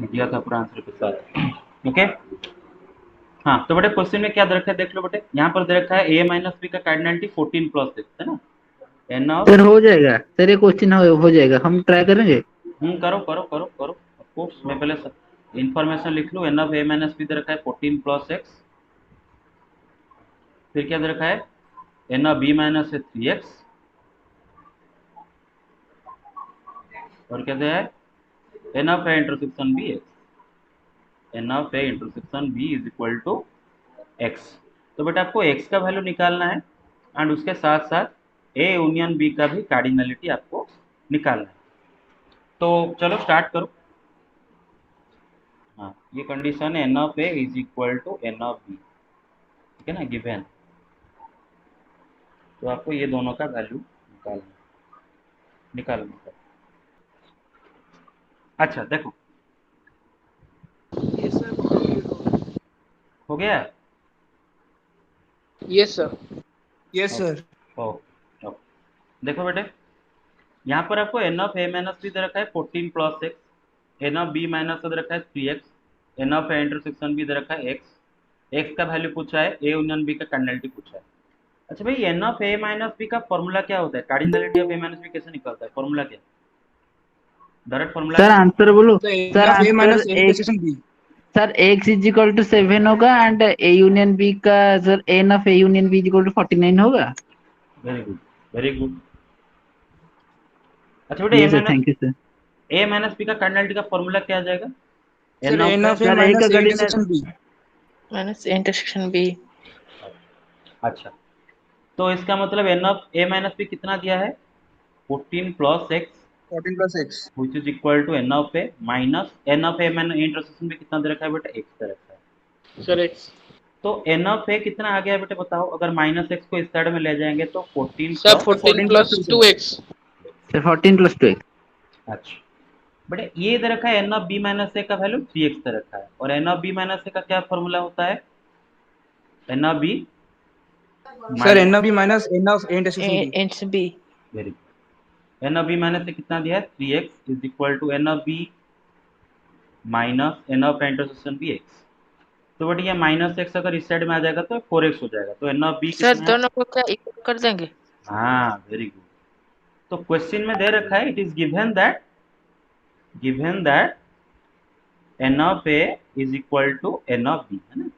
दिया था पूरा आंसर के साथ। ओके, हाँ तो बेटे क्वेश्चन में क्या दे रखा है देख लो बेटे, यहाँ पर दे रखा है ए माइनस बी का कार्डिनलिटी 14+6 है ना, एन ऑफ। सर हो जाएगा सर, ये क्वेश्चन हो जाएगा, हम ट्राई करेंगे। करो करो करो करो, ऑफकोर्स मैं पहले इन्फॉर्मेशन लिख लूँ। N of A minus B दे रखा है 14+x, फिर क्या दे रखा है, एन ऑफ बी माइनस है 3x, और क्या दिया है, N of A intersection B X, N of A intersection B is equal to X. तो बेटा आपको एक्स का वैल्यू निकालना है, एंड उसके साथ साथ ए यूनियन बी का भी कार्डिनलिटी आपको निकालना है। तो चलो स्टार्ट करो। हाँ ये कंडीशन है, N of A is equal to N of B, ठीक है ना, गिवन। तो आपको ये दोनों का वैल्यू निकालना है। अच्छा देखो, यस सर, कंप्लीट हो गया। हो गया। Yes sir. Yes sir. Okay okay, देखो बेटे, यहाँ पर आपको N of A minus B दे रखा है 14+x, n of B minus दे रखा है 3x, n of A intersection B दे रखा है x, x का वैल्यू पूछा है, ए यूनियन बी का कार्डिनलिटी पूछा है। अच्छा भाई, n of A minus B का फॉर्मूला क्या होता है, cardinality of A minus B कैसे निकलता है, फॉर्मूला क्या, डायरेक्ट फॉर्मूला सर क्या। आंसर बोलो। The n sir of A answer minus A एक, intersection B. Sir x is equal to 7 होगा, एंड ए यूनियन बी का sir N of A union B is equal to 49 होगा। Very good, very good. अच्छा बेटा, ये sir, thank you sir. A minus B का cardinality का formula क्या आ जाएगा, sir N of N A. Of A sir A का minus A cardinal, intersection B. Minus intersection B. अच्छा, तो इसका मतलब n of A minus B कितना दिया है, 14+x, 14+x। which is equal to n of a minus n of a मैंने intersection में कितना दे रखा है बेटा, x दे रखा है। Sir x. तो n of a कितना आ गया बेटा बताओ, अगर माइनस एक्स को इस साइड में ले जाएंगे तो 14 sir plus. 14 14 plus plus 2 two sir. X sir 14+2 अच्छा बेटा, ये दे रखा है n of b minus A का वैल्यू 3x दे रखा है, और n of b minus A का क्या फॉर्मूला होता है, n of b sir minus, N of B minus N of A intersection B. इंट्स B. Very good, n of b minus A कितना दिया है 3x is equal to n of b minus n of इंटरसेक्शन b x। तो but ये minus x अगर इस side में आ जाएगा तो 4x हो जाएगा, तो एन ऑफ बी सर कितना है। दोनों को क्या इक्वल कर देंगे? हाँ वेरी गुड। तो क्वेश्चन में दे रखा है, it is given that N of A is equal to N of B, है ना।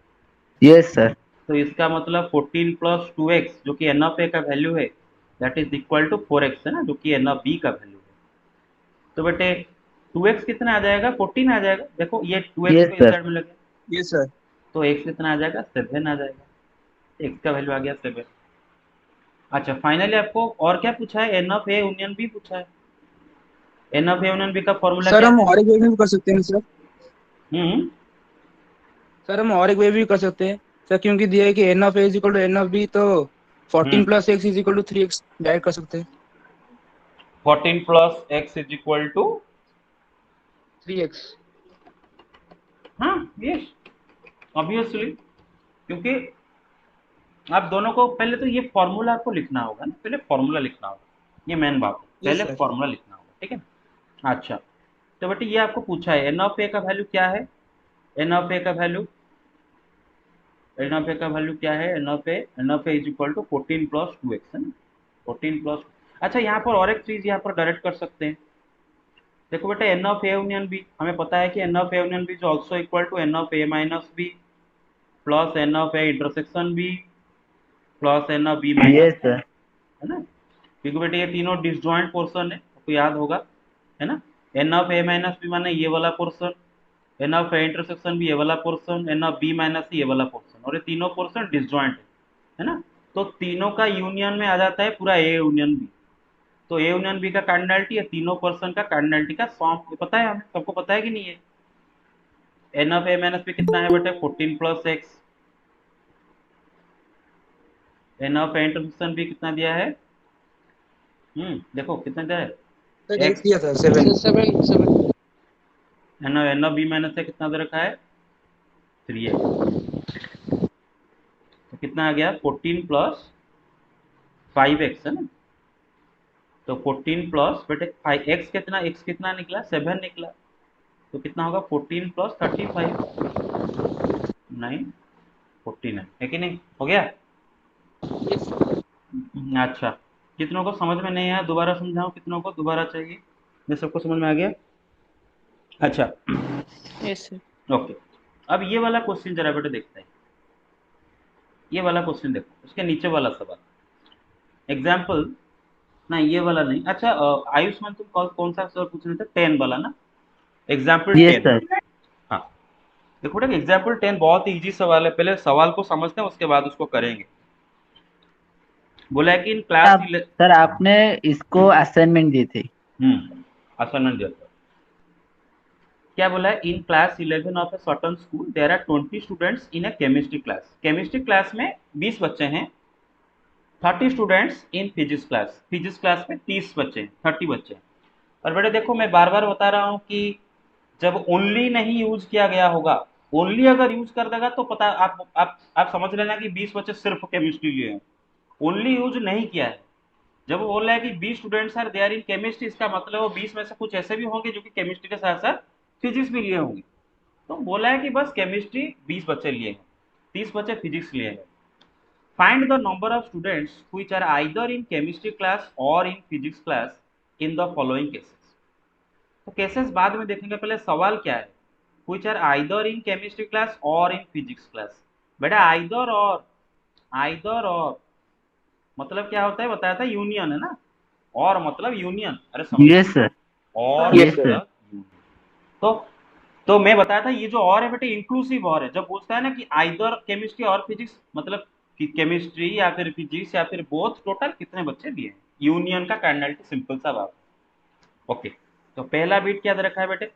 Yes sir. तो इसका मतलब 14+2x जो कि एन ऑफ ए का वैल्यू है, that is equal to 4x, है ना, जो कि एन ऑफ बी का वैल्यू है। तो बेटे 2x कितना आ जाएगा, 14 आ जाएगा। देखो ये 2x यस को इस सर। साइड में लगे, यस सर। तो x कितना आ जाएगा, 7 आ जाएगा, x का वैल्यू आ गया 7। अच्छा फाइनली आपको और क्या पूछा है, N of A union B पूछा है। N of A union B का फॉर्मूला सर क्या हम है। और एक वे भी कर सकते हैं सर। हम्म, सर हम और एक वे भी कर सकते हैं सर, क्योंकि दिया है कि N of A is equal to N of B, तो 14 hmm, plus x is equal to 3x direct कर सकते हैं। 14+x is equal to, 3x। हाँ यस, ऑब्वियसली, क्योंकि आप दोनों को पहले तो ये फॉर्मूला आपको लिखना होगा ना, पहले फॉर्मूला लिखना होगा, ये मेन बात है, यस पहले सर। फॉर्मूला लिखना होगा, ठीक है। अच्छा, तो बेटे ये आपको पूछा है, एन ऑफ ए का वैल्यू क्या है, एन ऑफ ए का वैल्यू, एन ऑफ ए का वैल्यू क्या है, N of A is equal to 14+2x, है ना, 14+। अच्छा यहाँ पर और एक चीज यहाँ पर डायरेक्ट कर सकते हैं। देखो बेटा, N of A union B हमें पता है कि N of A union B is also equal to N of A minus B plus N of A intersection B plus N of B minus, yes sir. है ना, क्योंकि बेटा ये तीनों डिसजॉइंट पोर्शन है, आपको याद होगा, है ना। N of A minus B माने ये वाला portion, N of A intersection भी ये वाला portion, N of B minus ये वाला पोर्शन, और ये तीनों पोर्शन डिसजॉइंट है ना। तो तीनों का यूनियन में आ जाता है पूरा ए यूनियन बी। तो ए यूनियन बी का कार्डिनलिटी है तीनों पर्सन का कार्डिनलिटी का सॉम, पता है हमें, सबको पता है कि नहीं है। N of A minus B कितना है बेटे, 14+x, n of A intersection भी कितना दिया है, देखो कितना दिया है, सर एक्स एक्स, दिया था 7। 7 7। एन ऑफ बी माइनस है कितना दे रखा है, 3x। तो कितना आ गया, 14+5x, है ना। तो 14 प्लस बेटे 5x, कितना x कितना निकला, 7 निकला। तो कितना होगा 14 प्लस 35, 9, 49 है कि नहीं, हो गया। अच्छा, कितनों को समझ में नहीं आया दोबारा समझाऊं, कितनों को दोबारा चाहिए, ये सबको समझ में आ गया। अच्छा यस सर। ओके, अब ये वाला क्वेश्चन जरा बेटे देखते हैं, ये वाला क्वेश्चन देखो, उसके नीचे वाला सवाल एग्जाम्पल, ना ये वाला नहीं। अच्छा आयुष्मान तुम कौन सा सवाल पूछ रहे थे, 10 वाला ना, एग्जाम्पल यस 10। सर। हाँ देखो बेटा एग्जाम्पल 10 बहुत ही इजी सवाल है, पहले सवाल को समझते हैं उसके बाद उसको करेंगे। बोला है कि इन क्लास आप सर आपने इसको असाइनमेंट दिए थे। असाइनमेंट दिया था। क्या बोला है, in class 11 of a certain school there are 20 students in a chemistry class, chemistry class में 20 बच्चे हैं, 30 स्टूडेंट्स इन फिजिक्स क्लास में 30 बच्चे हैं, 30 बच्चे हैं। और बेटे देखो मैं बार बार बता रहा हूँ कि जब ओनली नहीं यूज किया गया होगा, ओनली अगर यूज कर देगा तो पता आप समझ लेना कि 20 बच्चे सिर्फ केमिस्ट्री लिए हैं, ओनली यूज नहीं किया है। जब वो बोल रहा है कि 20 students are there in chemistry, इसका मतलब वो 20 में से कुछ ऐसे भी होंगे जो कि केमिस्ट्री के साथ साथ फिजिक्स भी लिए होंगे। तो बोला है कि बस केमिस्ट्री 20 बच्चे लिए हैं, 30 बच्चे फिजिक्स लिए हैं। Find the number of students which are either in chemistry class और in physics class in the following cases. तो केसेस बाद में देखेंगे, पहले सवाल क्या है, which are either in chemistry class और इन फिजिक्स क्लास। बेटा आइदर और मतलब क्या होता है बताया था, यूनियन है ना, और मतलब यूनियन, अरे समझ, यस सर। और यस सर। मतलब यूनियन। तो तो मैं बताया था ये जो और है बेटे इंक्लूसिव और है, जब पूछता है ना कि आइदर केमिस्ट्री और फिजिक्स, मतलब कि केमिस्ट्री या फिर फिजिक्स या फिर बोथ, टोटल कितने बच्चे दिए हैं, यूनियन का कार्डिनलिटी, सिंपल सा बात। ओके, तो पहला बीट क्या दे रखा है बेटे,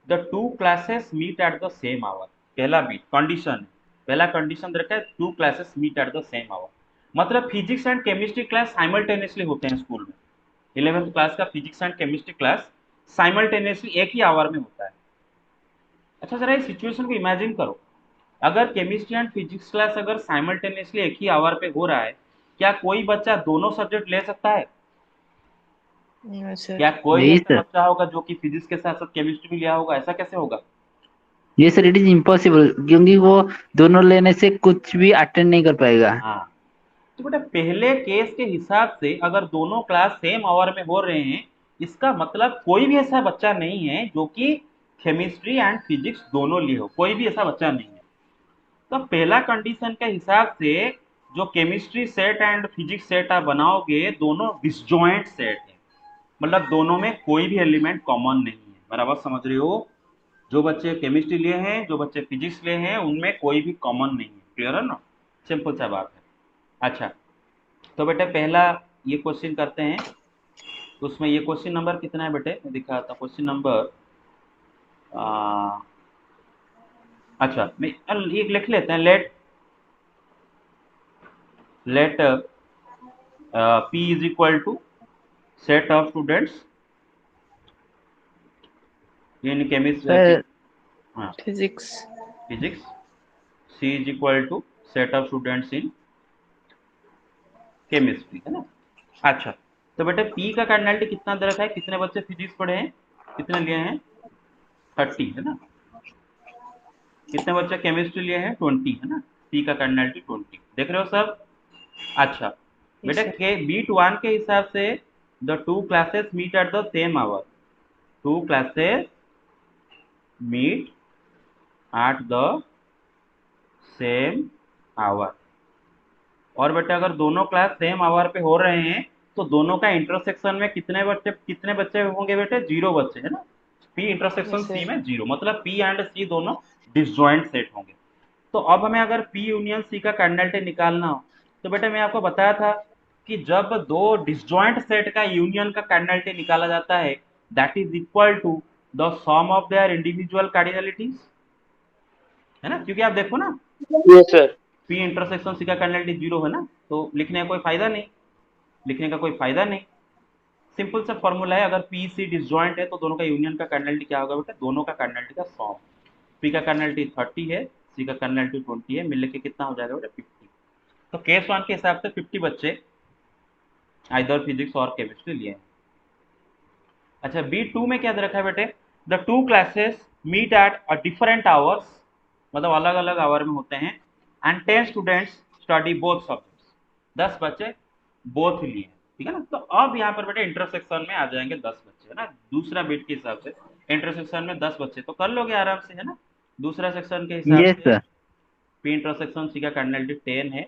the two classes meet at the same hour, पहला बीट कंडीशन, पहला कंडीशन दे रखा है two classes meet at the same hour, मतलब physics and chemistry class simultaneously होते हैं स्कूल में, 11th क्लास का physics and chemistry class simultaneously एक ही आवर में होता है। अच्छा जरा इस सिचुएशन को इमेजिन करो, अगर केमिस्ट्री एंड फिजिक्स क्लास अगर साइमल्टेनियसली एक ही आवर पे हो रहा है, क्या कोई बच्चा दोनों सब्जेक्ट ले सकता है? नो क्या सर। कोई नहीं ऐसा सर। बच्चा होगा जो कि फिजिक्स के साथ साथ केमिस्ट्री भी लिया होगा, ऐसा कैसे होगा? ये सर इट इज इम्पॉसिबल, क्योंकि वो दोनों लेने से कुछ भी अटेंड नहीं कर पाएगा। हाँ, तो बेटा पहले केस के हिसाब से अगर दोनों क्लास सेम आवर में हो रहे हैं, इसका मतलब कोई भी ऐसा बच्चा नहीं है जो कि केमिस्ट्री एंड फिजिक्स दोनों लिए हो, कोई भी ऐसा बच्चा नहीं है। तो पहला कंडीशन के हिसाब से जो chemistry set and physics set आप बनाओगे, दोनों डिसजॉइंट सेट है, मतलब दोनों में कोई भी एलिमेंट कॉमन नहीं है, बराबर समझ रहे हो? जो बच्चे केमिस्ट्री लिए हैं, जो बच्चे फिजिक्स लिए हैं, उनमें कोई भी कॉमन नहीं है, क्लियर है ना, सिंपल सा बात है। अच्छा, तो बेटे पहला ये क्वेश्चन करते हैं, तो उसमें ये क्वेश्चन नंबर कितना है बेटे, मैं दिखा था क्वेश्चन नंबर, अच्छा मैं ये लिख लेते हैं, let P is equal to set of students in chemistry, sir हाँ physics. physics, C is equal to set of students in chemistry, है ना। अच्छा, तो बेटे P का कार्डिनलिटी कितना दे रखा है, कितने बच्चे फिजिक्स पढ़े हैं, कितने लिए हैं, 30 है ना, कितने बच्चे केमिस्ट्री लिए हैं, 20 है ना, P का कार्डिनलिटी 20, देख रहे हो सब। अच्छा यस बेटा सर। के बीट 1 के हिसाब से the two classes meet at the same hour, two classes meet at the same hour, और बेटा अगर दोनों क्लास सेम आवर पे हो रहे हैं तो दोनों का इंटरसेक्शन में कितने बच्चे होंगे बेटे, 0 बच्चे, है ना, पी इंटरसेक्शन यस सी सर। में 0, मतलब पी एंड सी दोनों डिसजॉइंट सेट होंगे। तो अब हमें अगर पी यूनियन सी का कार्डिनलिटी निकालना हो, तो बेटा मैं आपको बताया था कि जब दो डिसजॉइंट सेट का यूनियन का कार्डिनलिटी निकाला जाता है, that is equal to the sum of their individual cardinalities, है ना, क्योंकि आप देखो ना yes sir. P intersection C का कार्डिनलिटी 0 है ना, तो लिखने का कोई फायदा नहीं, लिखने का कोई फायदा नहीं, सिंपल सा फॉर्मूला है, अगर पी सी डिसजॉइंट है तो दोनों का यूनियन का कार्डिनलिटी क्या होगा बेटा, दोनों का कार्डिनलिटी का सम, पी का कार्डिनलिटी 30 है, सी का कार्डिनलिटी 20 है, मिलकर कितना हो जाएगा बेटा 50। तो केस 1 के हिसाब से 50 बच्चे आइदर फिजिक्स और केमिस्ट्री लिए हैं। अच्छा बी 2 में क्या दे रखा है बेटे, the two classes meet at a different hours, मतलब अलग अलग आवर में होते हैं, and 10 students study both subjects, 10 बच्चे बोथ लिए, ठीक है ना। तो अब यहाँ पर बेटे इंटरसेक्शन में आ जाएंगे 10 बच्चे, है ना, दूसरा बिट के हिसाब से इंटरसेक्शन में 10 बच्चे तो कर लोगे आराम से, है ना। दूसरा सेक्शन के हिसाब यस से सर। पी इंटरसेक्शन सी का कार्डिनलिटी 10 है,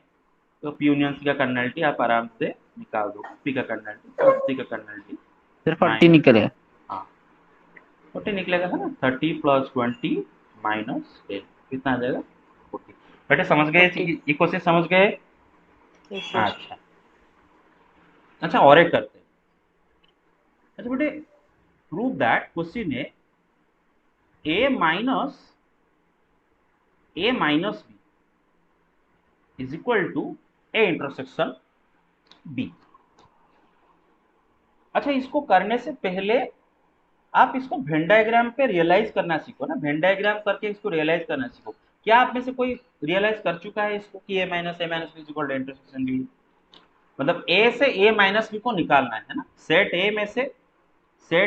तो पी यूनियन सी का कार्डिनलिटी आप आराम से निकाल दो, पी का कार्डिनलिटी तो सी का कार्डिनलिटी सर 40 9, निकलेगा। हाँ 40 निकलेगा, है ना। 30 + 20 - 10 कितना आ जाएगा 40। बेटे समझ गए 40 ये क्वेश्चन समझ गए? yes sir अच्छा अच्छा, और एक करते हैं। अच्छा बेटे, प्रूव दैट क्वेश्चन है a minus b is equal to a intersection b। अच्छा, इसको करने से पहले आप इसको वेन डायग्राम पे रियलाइज करना सीखो ना, वेन डायग्राम करके इसको रियलाइज करना सीखो। क्या आप में से कोई रियलाइज कर चुका है इसको कि a minus B is equal to intersection b? मतलब a से a माइनस बी को निकालना है ना, सेट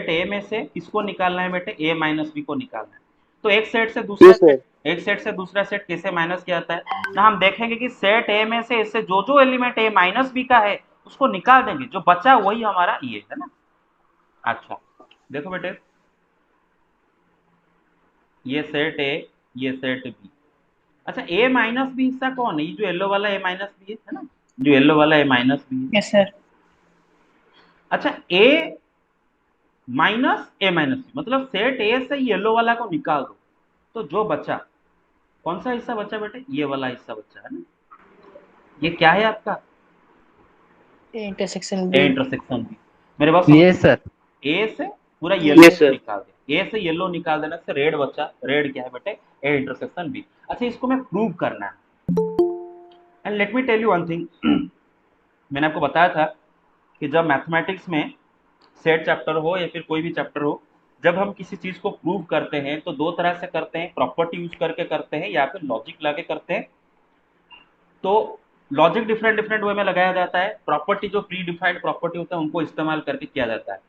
a में से किसको निकालना है बेटे, a माइनस बी को निकालना है। तो एक सेट से दूसरा Yes, sir. सेट, एक सेट से दूसरा सेट कैसे माइनस किया जाता है ना, हम देखेंगे कि सेट a में से इससे जो जो एलिमेंट a माइनस बी का है उसको निकाल देंगे, जो बचा वही हमारा ये है ना। अच्छा देखो बेटे, ये सेट a, ये सेट b। अच्छा a माइनस बी हिस्सा कौन है, ये जो येलो वाला a माइनस बी है ना, जो येलो वाला a माइनस बी है। yes sir अच्छा a minus a minus B मतलब सेट a से येलो वाला को निकाल दो, तो जो बचा कौन सा हिस्सा बचा बेटे, ये वाला हिस्सा बचा है ना। ये क्या है आपका A intersection A B intersection B. मेरे पास यस सर। ए से पूरा येलो Yes, sir. निकाल दिया, ए से येलो निकाल देने से रेड बचा, रेड क्या है बेटे, ए इंटरसेक्शन बी। अच्छा इसको मैं प्रूव करना है, and let me tell you one thing. मैंने आपको बताया था कि जब मैथमेटिक्स में सेट चैप्टर हो या फिर कोई भी चैप्टर हो, जब हम किसी चीज को प्रूव करते हैं तो दो तरह से करते हैं, प्रॉपर्टी यूज करके करते हैं या फिर लॉजिक लगा के करते हैं। तो लॉजिक डिफरेंट डिफरेंट वे में लगाया जाता है, प्रॉपर्टी जो प्री डिफाइंड प्रॉपर्टी होता है उनको इस्तेमाल करके किया जाता है,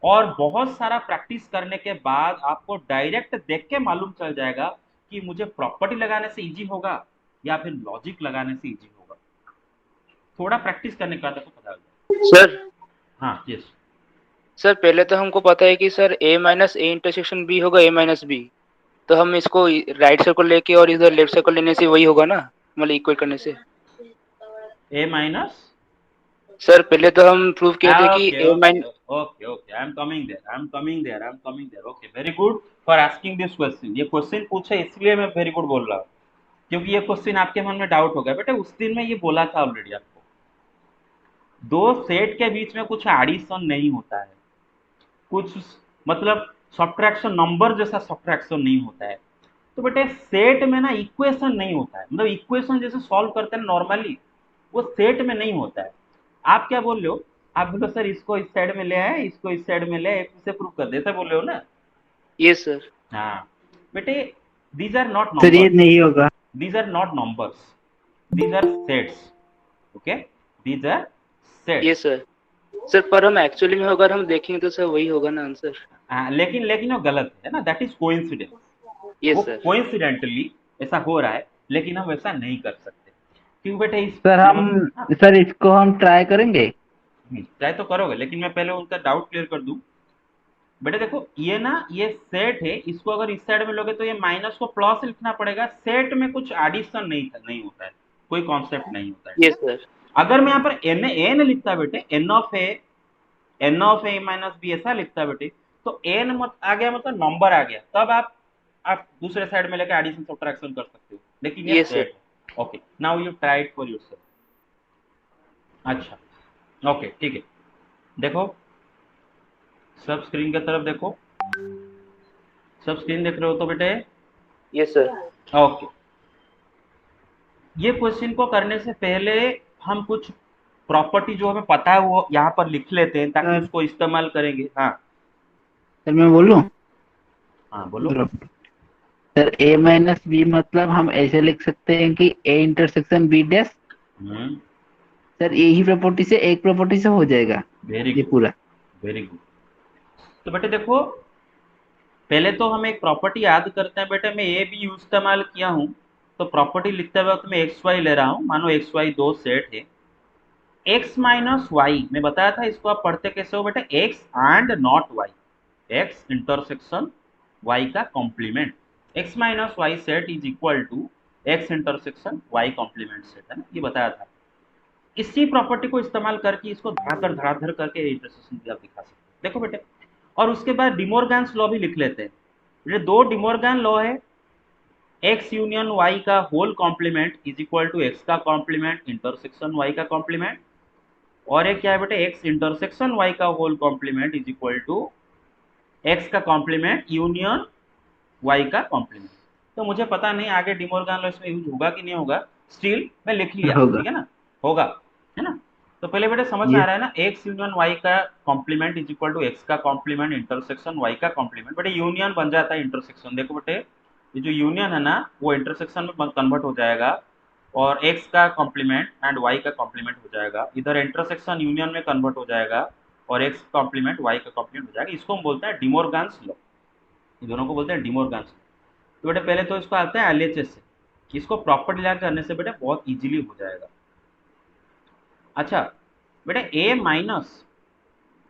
और बहुत सारा प्रैक्टिस करने के बाद आपको डायरेक्ट देख के मालूम चल जाएगा कि मुझे प्रॉपर्टी लगाने से इजी होगा या फिर लॉजिक लगाने से इजी होगा। थोड़ा प्रैक्टिस करने का आपको पता होगा। सर हाँ यस, सर पहले तो हमको पता है कि sir a minus A intersection b होगा a माइनस b, तो हम इसको राइट साइड को लेके और इधर लेफ्ट साइड को लेने से वही होगा ना, मतलब इक्वल करने से। ए माइनस, सर पहले तो हम प्रूव किए थे कि okay a okay mine okay okay, I am coming there, I am coming there, I am coming there. Okay very good for asking this question. ये क्वेश्चन पूछे इसलिए मैं वेरी गुड बोल रहा हूँ, क्योंकि ये क्वेश्चन आपके मन में डाउट हो गया। बेटा उस दिन मैं ये बोला था ऑलरेडी आपको, दो सेट के बीच में कुछ एडिशन नहीं होता है, कुछ मतलब सब्ट्रैक्शन, नंबर जैसा सब्ट्रैक्शन नहीं होता है। तो बेटे सेट में ना इक्वेशन नहीं होता है, मतलब इक्वेशन जैसे सॉल्व करते हैं नॉर्मली, वो सेट में नहीं होता है। आप क्या बोल रहे हो, आप बोलो सर इसको इस साइड में ले आए, इसको इस साइड में ले आए, इसे प्रूव कर दे, ऐसा बोल रहे हो ना। Yes sir. हाँ बेटे, दीज आर नॉट सर ये नंबर्स, नहीं होगा। these are not numbers, these are sets, okay, these are yes sets। Sir. Sir पर हम एक्चुअली में अगर हम देखेंगे तो सर वही होगा ना आंसर। लेकिन लेकिन वो गलत है ना, दैट इज कोइंसिडेंस। वो यस सर। कोइंसिडेंटली ऐसा हो रहा है, लेकिन हम ऐसा नहीं कर सकते क्यों बेटे, इस सर हम हाँ, सर इसको हम ट्राई करेंगे। ट्राई तो करोगे, लेकिन मैं पहले उनका डाउट क्लियर कर दूं। बेटे देखो ये ना, ये सेट है, इसको अगर इस साइड में लोगे तो ये माइनस को प्लस लिखना पड़ेगा, सेट में कुछ एडिशन नहीं होता है, कोई कॉन्सेप्ट नहीं होता है, ठीक यस है। सर। अगर मैं यहाँ पर एन लिखता बेटे, N of A minus B ऐसा लिखता बेटे, तो एन मत आ गया मतलब नंबर आ गया, तब आप दूसरे साइड में लेकर एडिशन सब्ट्रैक्शन कर सकते हो, लेकिन ये यस सर। सेट है। Okay now you try it for yourself. अच्छा ओके ठीक है, देखो सब स्क्रीन की तरफ देखो, सब स्क्रीन देख रहे हो तो बेटे, यस सर। ओके। ये क्वेश्चन को करने से पहले हम कुछ प्रॉपर्टी जो हमें पता है वो यहाँ पर लिख लेते हैं, ताकि सर उसको इस्तेमाल करेंगे। हाँ सर मैं बोलूं। हाँ बोलो। सर a माइनस बी मतलब हम ऐसे लिख सकते हैं कि a intersection b dash. Hmm, sir यही प्रॉपर्टी से एक प्रॉपर्टी से हो जाएगा वेरी ये गुड, पूरा। Very good. तो बेटे देखो, पहले तो हम एक प्रॉपर्टी याद करते हैं बेटे, मैं ये भी यूज इस्तेमाल किया हूँ। तो प्रॉपर्टी लिखते वक्त मैं एक्स वाई ले रहा हूँ, मानो एक्स वाई दो सेट है। एक्स माइनस वाई मैं बताया था, इसको आप पढ़ते कैसे हो बेटा, x and not y, x intersection Y का complement. X minus y set is equal to x intersection y complement set, है ना, ये बताया था। इसी प्रॉपर्टी को इस्तेमाल करके इसको धड़ाधड़ करके इंटरसेक्शन भी आप दिखा सकते हैं, देखो बेटे। और उसके बाद डिमोर्गन्स लॉ भी लिख लेते हैं। ये दो डिमोर्गन लॉ है, एक्स यूनियन वाई का whole complement is equal to X का कॉम्प्लीमेंट इंटरसेक्शन वाई का कॉम्प्लीमेंट, और एक क्या है बेटे, एक्स इंटरसेक्शन वाई का whole complement is equal to X का कॉम्प्लीमेंट यूनियन वाई का कॉम्प्लीमेंट। तो मुझे पता नहीं आगे डिमोर्गन लॉ इसमें यूज होगा कि नहीं होगा, स्टिल मैं लिख लिया, होगा। ठीक है ना, होगा, है ना। तो पहले बेटे समझ में ये आ रहा है ना, एक्स यूनियन वाई का complement is equal to X का कॉम्प्लीमेंट इंटरसेक्शन वाई का कॉम्प्लीमेंट। बेटे यूनियन बन जाता है इंटरसेक्शन, देखो बेटे ये जो यूनियन है ना वो इंटरसेक्शन में कन्वर्ट हो जाएगा, और एक्स का कॉम्प्लीमेंट एंड वाई का कॉम्प्लीमेंट हो जाएगा, इधर इंटरसेक्शन यूनियन में कन्वर्ट हो जाएगा, और एक्स कॉम्प्लीमेंट वाई का कॉम्प्लीमेंट हो जाएगा। इसको हम बोलते हैं डिमोर्गन्स लॉ, इन दोनों को बोलते हैं डिमोर्गन्स लॉ। तो बेटे पहले तो इसको आता है एलएचएस से, इसको प्रॉपर्टी लगा करने से बेटे बहुत इजीली हो जाएगा। अच्छा बेटे ए माइनस,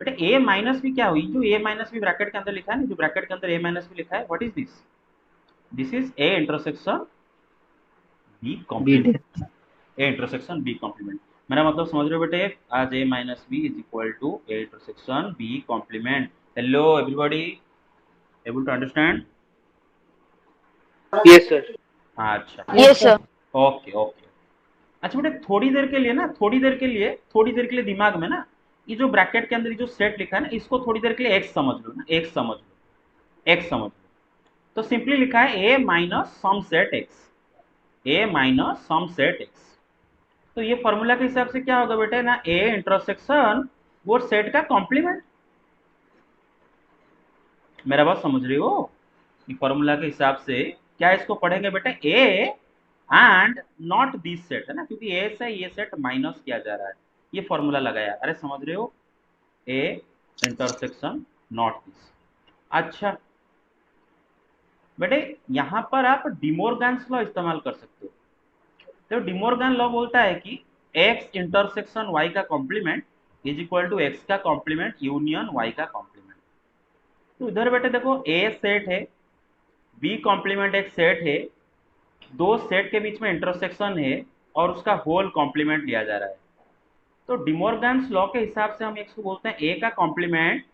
बेटे ए माइनस भी क्या हुई, जो ए माइनस भी ब्रैकेट के अंदर लिखा है ना, जो ब्रैकेट के अंदर ए माइनस भी लिखा है, what is this, this is A intersection B B complement, A intersection B complement. मेरा मतलब समझ रहे हो बेटे, आज A minus B is equal to A intersection B complement. Hello everybody, able to understand? Yes sir. अच्छा Yes, sir. Okay okay. अच्छा बेटा थोड़ी देर के लिए ना, थोड़ी देर के लिए दिमाग में ना ये जो ब्रैकेट के अंदर ये जो सेट लिखा है ना, इसको थोड़ी देर के लिए एक्स समझ लो ना, एक्स समझ लो, एक्स समझ लो। तो सिंपली लिखा है ए माइनस सम सेट एक्स, ए माइनस सम सेट एक्स। तो ये फॉर्मूला के हिसाब से क्या होगा बेटे ना, ए इंटरसेक्शन वो सेट का कॉम्प्लीमेंट। मेरा बात समझ रही हो, ये फॉर्मूला के हिसाब से क्या इसको पढ़ेंगे बेटे, ए एंड नॉट दिस सेट, है ना, क्योंकि ए से ये सेट माइनस किया जा रहा है, ये फॉर्मूला लगाया, अरे समझ रहे हो, ए इंटरसेक्शन नॉट दिस। अच्छा बेटे यहां पर आप डिमोर्गन्स लॉ इस्तेमाल कर सकते हो। तो डिमोर्गन लॉ बोलता है कि एक्स इंटरसेक्शन वाई का complement is equal to X का कॉम्प्लीमेंट यूनियन वाई का कॉम्प्लीमेंट। तो इधर बेटे देखो ए सेट है, बी कॉम्प्लीमेंट एक सेट है, दो सेट के बीच में इंटरसेक्शन है, और उसका होल कॉम्प्लीमेंट लिया जा रहा है। तो डिमोर्गन्स लॉ के हिसाब से हम इसको बोलते हैं ए का कॉम्प्लीमेंट,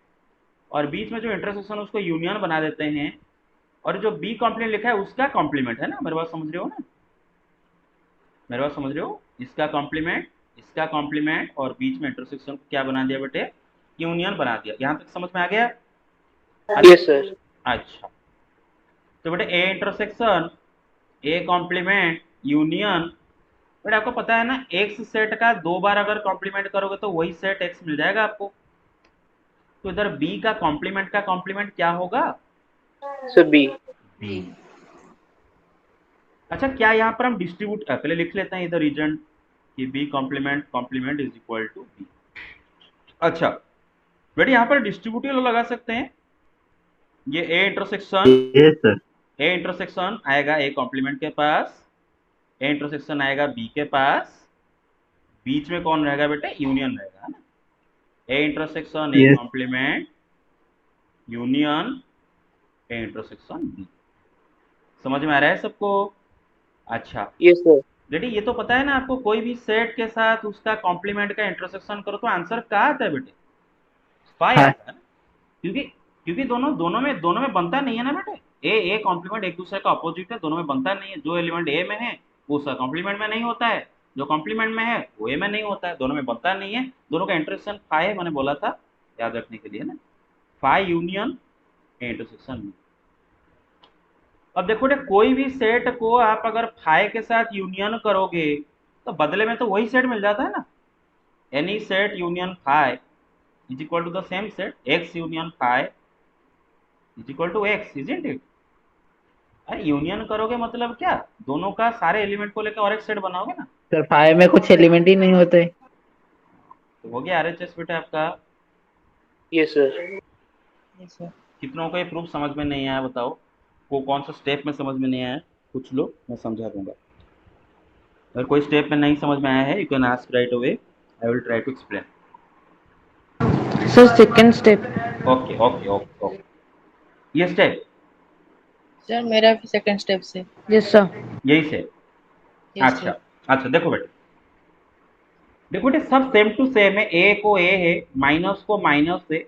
और बीच में जो इंटरसेक्शन उसको यूनियन बना देते हैं, और जो बी कॉम्प्लीमेंट लिखा है उसका कॉम्प्लीमेंट, है ना, मेरे बात समझ रहे हो ना, मेरे बात समझ रहे हो, इसका कॉम्प्लीमेंट, इसका कॉम्प्लीमेंट, और बीच में इंटरसेक्शन को क्या बना दिया बेटे, यूनियन बना दिया। यहां तक समझ में आ गया? Yes sir. अच्छा तो बेटे A intersection A complement union, but आपको पता है ना एक्स सेट का दो बार अगर कॉम्प्लीमेंट करोगे तो वही सेट एक्स मिल जाएगा आपको। तो इधर बी का कॉम्प्लीमेंट क्या होगा, सर बी। बी। अच्छा क्या यहाँ पर हम डिस्ट्रीब्यूट पहले लिख लेते हैं इधर रीजन कि B complement is equal to B. अच्छा बेटे यहाँ पर डिस्ट्रीब्यूटिव लगा सकते हैं, ये A intersection, yes sir. A intersection आएगा ए कॉम्प्लीमेंट के पास, ए इंटरसेक्शन आएगा बी के पास, बीच में कौन रहेगा बेटे, यूनियन रहेगा, है ना, A intersection A yes complement union A intersection B. समझ में आ रहा है सबको? अच्छा यस सर। बेटे ये तो पता है ना आपको, कोई भी सेट के साथ उसका कॉम्प्लीमेंट का इंटरसेक्शन करो तो आंसर क्या आता है बेटे, फाई हाँ आता है ना, क्योंकि क्योंकि दोनों में बनता नहीं है ना बेटे, ए कॉम्प्लीमेंट एक दूसरे का अपोजिट है, दोनों में बनता नहीं है, जो एलिमेंट ए में है वो उसका कॉम्प्लीमेंट में नहीं होता है, जो कॉम्प्लीमेंट में है वो ए में नहीं होता है, दोनों में बनता नहीं है, दोनों का इंटरसेक्शन फाई है, मैंने बोला था याद रखने के लिए ना, phi union A intersection B. अब देखो बेटे कोई भी सेट को आप अगर फाई के साथ यूनियन करोगे तो बदले में तो वही सेट मिल जाता है ना, any set union phi is equal to the same set X union phi is equal to X, isn't it? अरे यूनियन करोगे मतलब क्या, दोनों का सारे एलिमेंट को लेकर और एक सेट बनाओगे ना। सर, फाइव में कुछ एलिमेंट ही नहीं होते। तो हो गया आरएचएस बेटा आपका। Yes sir. Yes, sir. कितनों को ये प्रूफ समझ में नहीं आया बताओ, को कौन सा स्टेप में समझ में नहीं आया? कुछ लो, मैं समझा दूंगा। अगर कोई स्टेप में नहीं समझ में आया है, you can ask right away, I will try to explain. Sir second step. Okay okay okay okay, ये स्टेप सर मेरा भी सेकंड स्टेप से। Yes sir. यही से। यस अच्छा सर। अच्छा, देखो बेटे, देखो बेटे, सब सेम टू सेम है। ए को ए है, माइनस को माइनस है।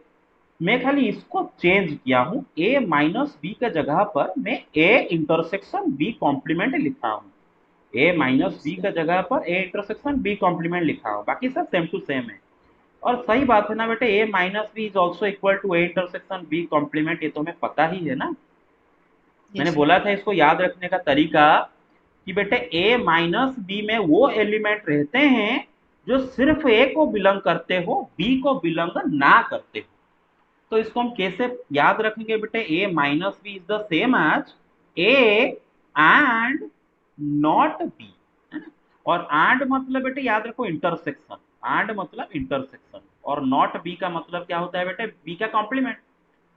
मैं खाली इसको चेंज किया हूँ, ए माइनस बी के जगह पर मैं ए इंटरसेक्शन बी कॉम्प्लीमेंट लिखा हूँ। ए माइनस बी के जगह पर ए इंटरसेक्शन बी कॉम्प्लीमेंट लिखा हूँ, बाकी सब सेम टू सेम है। और सही बात है ना बेटे, A minus B is also equal to A intersection B complement, ये तो हमें पता ही है ना। मैंने यस बोला था इसको याद रखने का तरीका कि बेटे ए माइनस बी में वो एलिमेंट रहते हैं जो सिर्फ ए को बिलोंग करते हो, बी को बिलोंग ना करते हो। तो इसको हम कैसे याद रखेंगे बेटे? A minus B is the same as A and not B, है ना। और एंड मतलब बेटे याद रखो इंटरसेक्शन, एंड मतलब इंटरसेक्शन, और नॉट बी का मतलब क्या होता है बेटे? बी का कॉम्प्लीमेंट।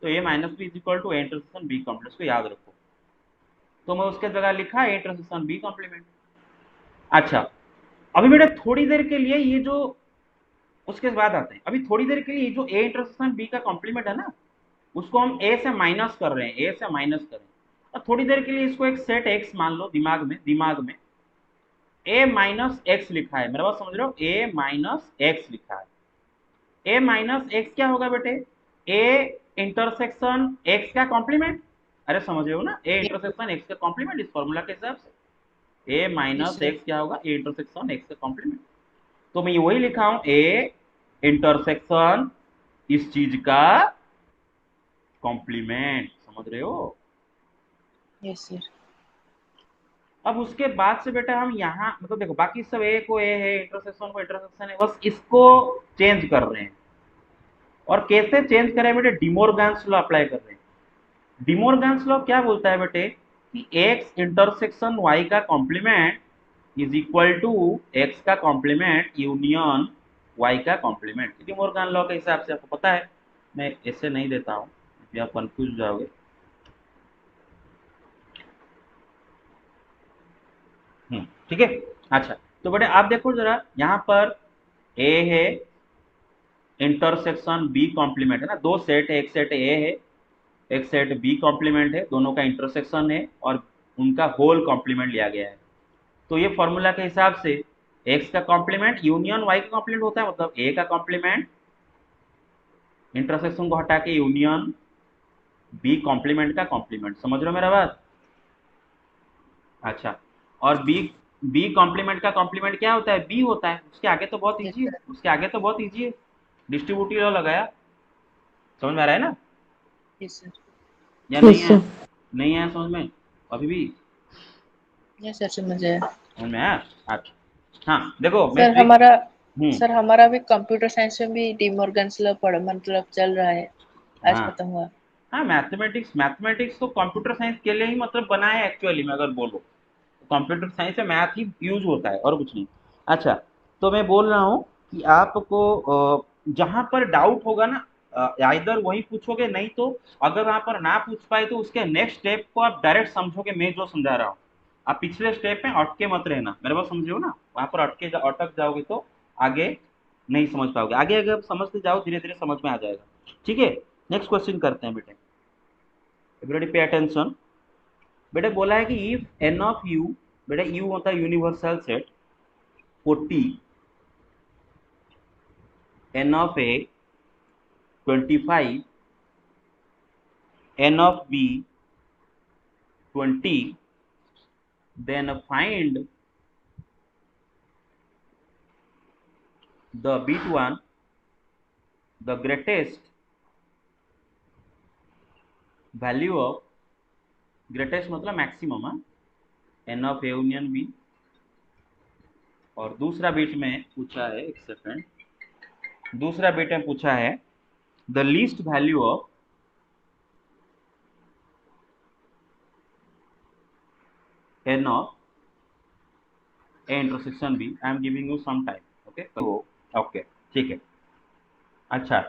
तो A minus B is equal to A intersection B complement, इसको याद रखो। तो मैं उसके जगह लिखा ए इंटरसेक्शन बी कॉम्प्लीमेंट। अच्छा, अभी बेटा थोड़ी देर के लिए ये जो, उसके बाद आते हैं, अभी थोड़ी देर के लिए जो ए इंटरसेक्शन बी का कॉम्प्लीमेंट है ना, उसको हम ए से माइनस कर रहे हैं, ए से माइनस कर रहे हैं। और थोड़ी देर के लिए इसको एक सेट एक्स मान लो, दिमाग में ए माइनस एक्स लिखा है, मेरा बात समझ रहे हो? ए माइनस एक्स लिखा है। ए माइनस एक्स क्या होगा बेटे? ए इंटरसेक्शन एक्स का कॉम्प्लीमेंट। अरे समझ रहे हो ना, ए इंटरसेक्शन एक्स का कॉम्प्लीमेंट इस फॉर्मूला के हिसाब से। ए माइनस सर। एक्स क्या होगा? ए इंटरसेक्शन एक्स का कॉम्प्लीमेंट। तो मैं वही लिखा हूं, ए इंटरसेक्शन इस चीज का कॉम्प्लीमेंट, समझ रहे हो? Yes sir. अब उसके बाद से बेटा हम यहाँ मतलब देखो, बाकी सब ए को ए है, इंटरसेक्शन को इंटरसेक्शन है, बस इसको चेंज कर रहे हैं। और कैसे चेंज करें बेटे? डिमोर्गन्स लॉ अप्लाई कर रहे हैं। डिमोर्गन्स लॉ क्या बोलता है बेटे कि एक्स इंटरसेक्शन वाई का complement is equal to X का कॉम्प्लीमेंट यूनियन वाई का कॉम्प्लीमेंट। डिमोर्गन लॉ के हिसाब से आपको पता है, मैं ऐसे नहीं देता हूँ, फिर आप कंफ्यूज हो जाओगे। ठीक है। अच्छा, तो बेटे आप देखो जरा, यहाँ पर ए है इंटरसेक्शन बी कॉम्प्लीमेंट, है ना। दो सेट है, एक सेट ए है, एक सेट बी कॉम्प्लीमेंट है, दोनों का इंटरसेक्शन है और उनका होल कॉम्प्लीमेंट लिया गया है। तो ये फॉर्मूला के हिसाब से एक्स का कॉम्प्लीमेंट यूनियन वाई का कॉम्प्लीमेंट होता है, मतलब ए का कॉम्प्लीमेंट इंटरसेक्शन को हटा के यूनियन बी कॉम्प्लीमेंट का कॉम्प्लीमेंट। समझ रहे हो मेरा बात? अच्छा, और बी बी कॉम्प्लीमेंट का कॉम्प्लीमेंट क्या होता है? बी होता है। उसके आगे तो बहुत यस इजी है, सर। उसके आगे तो बहुत इजी है, डिस्ट्रीब्यूटिव लॉ लगाया। समझ में आ रहा है ना? Yes sir. या नहीं है? नहीं है समझ में अभी भी? यस सर समझ आया। समझ में आया? अच्छा, हाँ देखो मैं सर ट्रिक। हमारा हम्म, सर हमारा भी कंप्यूटर साइंस में भी डिमॉर्गन्स लॉ पढ़ मतलब चल रहा है, आज हाँ खत्म हुआ। हाँ, मैथमेटिक्स मैथमेटिक्स तो कंप्यूटर साइंस के लिए ही मतलब बना है एक्चुअली में, अगर बोलो कंप्यूटर साइंस में मैथ ही यूज होता है और कुछ नहीं। अच्छा, तो मैं बोल रहा हूँ कि आपको जहां पर डाउट होगा ना, इधर वही पूछोगे, नहीं तो अगर वहां पर ना पूछ पाए तो उसके नेक्स्ट स्टेप को आप डायरेक्ट समझोगे मैं जो समझा रहा हूँ। आप पिछले स्टेप में अटके मत रहना, मेरे बात समझे हो ना। वहां पर अटक जाओगे तो आगे नहीं समझ पाओगे, आगे अगर समझते जाओ धीरे धीरे समझ में आ जाएगा। ठीक है, नेक्स्ट क्वेश्चन करते हैं बेटे, एवरीबॉडी पे अटेंशन। बेटा बोला है कि इफ एन ऑफ यू, बेटा यू होता है universal set, 40 N of A 25 N of B 20, then find the bit one, the greatest value of, greatest मतलब maximum, n of A union B. और दूसरा बिट में पूछा है, एक सेकेंड, दूसरा बिट में पूछा है the least value of N of A intersection B. I am giving you some time, okay. तो ओके, ठीक है। अच्छा,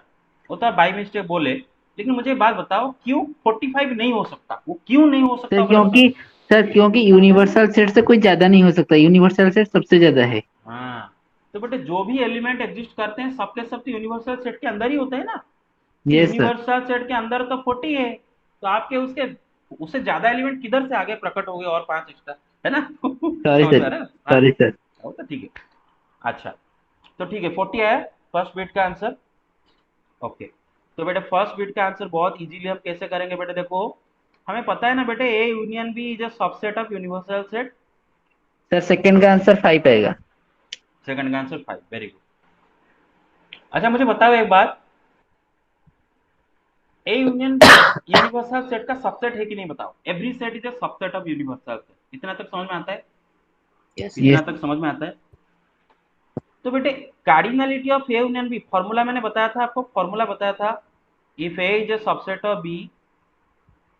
वो तो बाई मिस्टेक बोले लेकिन मुझे बात बताओ क्यों 45 नहीं हो सकता, वो क्यों नहीं हो सकता सर वो जरा क्योंकि सर क्योंकि यूनिवर्सल सेट से कोई ज्यादा नहीं हो सकता, यूनिवर्सल सेट सबसे ज्यादा है। हाँ, तो बेटे जो भी एलिमेंट एग्जिस्ट करते हैं सबके सब तो यूनिवर्सल सेट के अंदर ही होते हैं ना। तो यस सर। यूनिवर्सल सेट के अंदर तो 40 है, तो आपके उसके उससे ज्यादा एलिमेंट किधर से आगे प्रकट हो गए और 5 एक्स्ट्रा, है ना? सॉरी समझ में आ सर। रहा है? हाँ, सॉरी सर। वो तो ठीक है। अच्छा, तो ठीक है 40 आया फर्स्ट बिट का आंसर। ओके, तो बेटे फर्स्ट बिट का आंसर बहुत इजीली हम कैसे करेंगे बेटे, देखो हमें पता है ना बेटे A union B is a subset of universal set. Sir second का आंसर 5 आएगा। सेकंड का आंसर 5, वेरी गुड। अच्छा मुझे बताओ एक बात, A union B universal set का सबसेट है कि नहीं बताओ? Every set is a subset of universal set, इतना तक समझ में आता है? यस इतना यस। तक समझ में आता है? तो बेटे cardinality of A union B, formula मैंने बताया था आपको, फॉर्मूला बताया था, if A is a subset of B